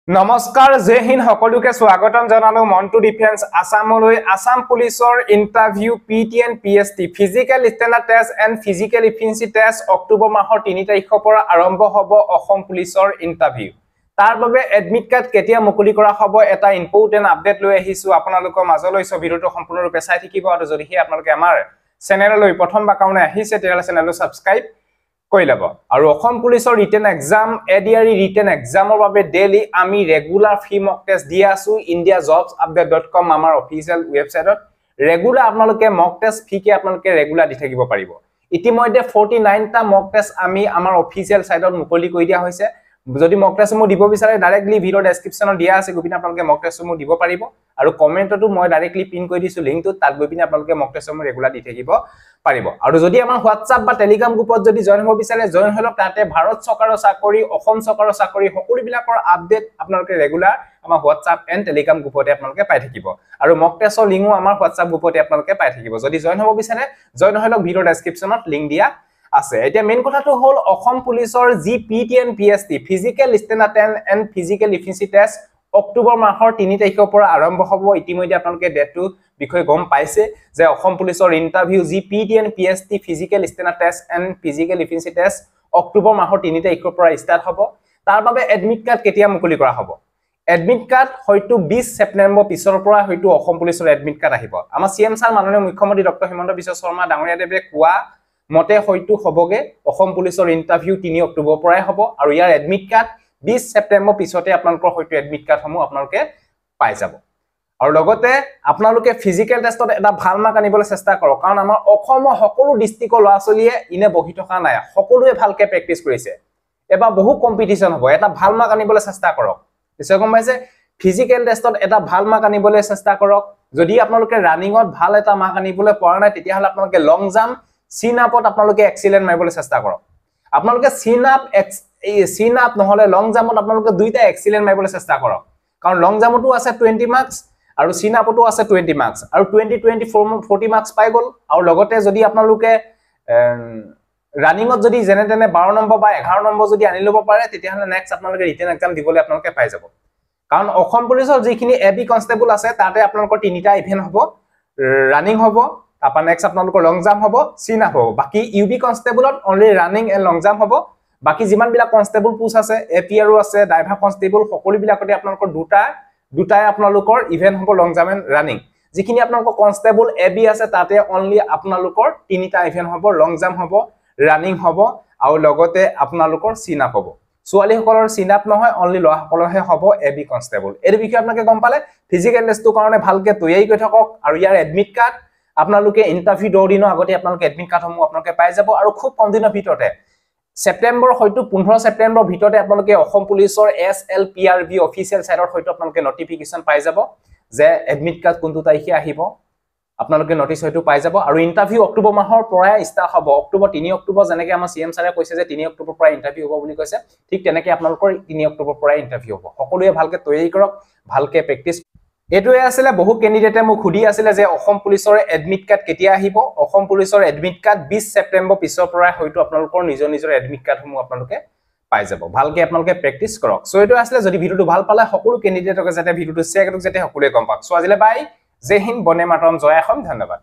নমস্কাৰ জয় হিন্দ সকলোকে স্বাগতম জনালো মন্টু ডিফেন্স আসামলৈ আসাম পুলিচৰ interview PTN PST physical standard test and physical efficiency test October মাহৰ 3 তাৰিখৰ পৰা আৰম্ভ হ'ব অসম পুলিচৰ ইন্টাৰভিউ তাৰ বাবে এডমিট কাৰ্ড কেতিয়া মুকলি কৰা হ'ব এটা ইম্পৰ্টেন্ট আপডেট লৈ আহিছো আপোনালোকৰ মাজলৈ সব ভিডিওটো সম্পূৰ্ণৰূপে চাই থাকিব আৰু যদি হে আপোনালোকে আমাৰ চেনেললৈ প্ৰথমবাৰ কাৰণে আহিছে তেতিয়াহলে চেনেলটো সাবস্ক্ৰাইব কৰি লব আৰু অসম পুলিচৰ ৰিটেন এক্সাম এডিআৰই ৰিটেন এক্সামৰ বাবে ডেইলি আমি ৰেগুলাৰ ফ্ৰী মক টেষ্ট দি আছো indiajobsupdate.com আমাৰ অফিচিয়েল ওয়েবসাইটত ৰেগুলাৰ আপোনালোকে মক টেষ্ট ফ্ৰীকে আপোনালোকে ৰেগুলাৰ দি থাকিব পাৰিব ইতিমধ্যে 49 টা মক টেষ্ট আমি আমাৰ অফিচিয়েল সাইটত মুকলি কৰি দিয়া হৈছে যদি মক টেষ্ট মু দিব বিচাৰে ডাইৰেক্টলি ভিডিও ডেসক্ৰিপচনত দিয়া আছে গৈ পিনে আপোনালোকে মক টেষ্ট মু দিব পাৰিব আৰু কমেন্টটো মই ডাইৰেক্টলি পিন কৰি দিছো লিংকটো তাত গৈ পিনে আপোনালোকে মক টেষ্ট মু ৰেগুলাৰ দি থাকিব পাৰিব আৰু যদি আমাৰ WhatsApp বা Telegram গ্ৰুপত যদি জয়েন হ'ব বিচাৰে জয়েন হলক তাতে ভাৰত চৰকাৰৰ চাকৰি অসম চৰকাৰৰ চাকৰি সকলো বিলাকৰ আপডেট আপোনালোকে ৰেগুলাৰ আমাৰ WhatsApp এণ্ড Telegram গ্ৰুপতে আপোনালোকে পাই থাকিব আৰু মক টেষ্টৰ লিংকও আমাৰ WhatsApp গ্ৰুপতে আপোনালোকে পাই থাকিব যদি জয়েন হ'ব বিচাৰে জয়েন হলক ভিডিও ডেসক্ৰিপচনত লিংক দিয়া আছে এতিয়া মেইন কথাটো হল অসম পুলিচৰ জি PTN PST physical standard and physical efficiency test October মাহৰ 3 তাৰিখৰ পৰা আৰম্ভ হ'ব ইতিমধ্যে আপোনালোকে ডেটটো বিষয় গম পাইছে যে অসম পুলিচৰ ইন্টাৰভিউ জি PTN PST physical standard test and physical efficiency test October মাহৰ 3 তাৰিখৰ পৰা ষ্টাৰ্ট হ'ব তাৰ বাবে এডমিট কাৰ্ড কেতিয়া মুকলি কৰা হ'ব এডমিট কাৰ্ড হয়তো 20 ছেপ্টেম্বৰ পিছৰ পৰা হয়তো অসম পুলিচৰ এডমিট কাৰ্ড আহিব আমাৰ সিএম স্যাৰ মাননীয় মুখ্যমন্ত্ৰী ডক্টৰ হিমন্ত বিশ্ব শৰ্মা ডাঙৰীয়াদেৱে কোৱা মতে হয়তো হবগে অসম পুলিচৰ ইন্টাৰভিউ 3 অক্টোবৰ পৰাই হ'ব আৰু ইয়াৰ এডমিট কাৰ্ড 20 ছেপ্টেম্বৰ পিছতে আপোনালোকৰ হয়তো এডমিট কাৰ্ড সমূহ আপোনালোকে পাই যাব আৰু লগতে আপোনালোকে ফিজিক্যাল টেষ্টত এটা ভাল মাৰ্ক আনিবলৈ চেষ্টা কৰক কাৰণ আমাৰ অসমৰ সকলো ডিস্ট্ৰিক্টৰ ল'ৰা-ছোৱালীয়ে ইনে বহি থকা নাই সকলোৱে ভালকে প্ৰেক্টিস কৰিছে এবা বহু কম্পিটিশন হ'ব এটা ভাল মাৰ্ক আনিবলৈ চেষ্টা কৰক নিশ্চয় গম পাইছে ফিজিক্যাল টেষ্টত এটা ভাল মাৰ্ক আনিবলৈ চেষ্টা কৰক যদি আপোনালোকে ৰানিংত ভাল এটা মাৰ্ক আনিবলৈ পৰা নাই তেতিয়া হলে আপোনালোকে লং জাম্প সিন আপত আপোনালোকে এক্সিলেন্ট মাৰিবলৈ চেষ্টা কৰক আপোনালোকে সিন আপ নহলে লং জাম্পত আপোনালোকে দুইটা এক্সিলেন্ট মাৰিবলৈ চেষ্টা কৰক কাৰণ লং জাম্পটো আছে 20 মাৰ্কস আৰু সিন আপটো আছে 20 মাৰ্কস আৰু 40 মাৰ্কস পাই গল আৰু লগতে যদি আপোনালোকে ৰানিংত যদি জেনে তেনে 12 নম্বৰ বা 11 নম্বৰ যদি আনি লব পাৰে তেতিয়া হলে নেক্সট আপোনালোকে ৰিটেন এক্সাম দিবলৈ আপোনালোকে পাই যাব কাৰণ অসম পুলিচৰ যিখিনি এবি কনস্টেবল আছে তাতে আপোনালোকৰ তিনিটা ইভেন্ট হ'ব ৰানিং হ'ব আপা নেক্সট আপোনালোকৰ লং জাম্প হ'ব সিন আপ হ'ব বাকি ইউবি কনস্টেবলত only running and long jump হ'ব বাকি যিমান বিলা কনস্টেবল পোষ্ট আছে এপিআৰও আছে ড্ৰাইভাৰ কনস্টেবল সকলো বিলাকতে আপোনালোকৰ দুটাই আপোনালোকৰ ইভেন্ট হ'ব লং জাম্প এণ্ড ৰানিং যিখিনি আপোনালোকৰ কনস্টেবল এবি আছে তাতে অনলি আপোনালোকৰ তিনিটা ইভেন্ট হ'ব লং জাম্প হ'ব ৰানিং হ'ব আৰু লগতে আপোনালোকৰ সিন আপ হ'ব সোৱালি সকলৰ সিন আপ নহয় অনলি লৰা সকলৰহে হ'ব এবি কনস্টেবল এই বিষয়ে আপোনালোকে গম পালে ফিজিক্যাল টেষ্টৰ কাৰণে ভালকে তৈয়াৰী কৰি থাকক আৰু ইয়াৰ এডমিট কাৰ্ড আপোনালোকে ইন্টাৰভিউ 2 দিনৰ আগতে আপোনালোকে এডমিট কাৰ্ড সমূহ আপোনালোকে পাই যাব আৰু খুব কম দিনৰ ভিতৰতে সেপ্টেম্বৰ হয়তো 15 সেপ্টেম্বৰ ভিতৰতে আপোনালোকে অসম পুলিচৰ এছএলপিআৰবি অফিচিয়েল সাইটত হয়তো আপোনালোকে নটিফিকেশন পাই যাব যে এডমিট কাৰ্ড কোনটো তাৰিখে আহিব আপোনালোকে নটিচ হয়তো পাই যাব আৰু ইন্টাৰভিউ অক্টোবৰ মাহৰ পৰাই ষ্টাৰ্ট হ'ব অক্টোবৰ 3 অক্টোবৰ যেনেকৈ আমাৰ সিএম ছাৰে কৈছে যে 3 অক্টোবৰ পৰা ইন্টাৰভিউ হ'ব বুলি কৈছে ঠিক তেনেকৈ আপোনালোকৰ 3 অক্টোবৰ পৰা ইন্টাৰভিউ হ'ব সকলোৱে ভালকে তৈয়াৰী কৰক ভালকে প্ৰেক্টিস এটোৱে আছিল বহু ক্যান্ডিডেটে মোক খুদি আছিল যে অসম পুলিচৰ এডমিট কাৰ্ড কেতিয়া আহিব অসম পুলিচৰ এডমিট কাৰ্ড 20 ছেপ্টেম্বৰ পিছৰ পৰা হয়তো আপোনালোকৰ নিজৰ এডমিট কাৰ্ড সমূহ আপোনালোকে পাই যাব ভালকে আপোনালোকে প্ৰেক্টিস কৰক সো এটো আছিল যদি ভিডিওটো ভাল পালে সকলো ক্যান্ডিডেটক যাতে ভিডিওটো শেয়াৰ কৰক যাতে সকলোৱে গম পাওক সো আজিলে বাই জয় হিন্দ বন্দে মাতৰম জয় অসম ধন্যবাদ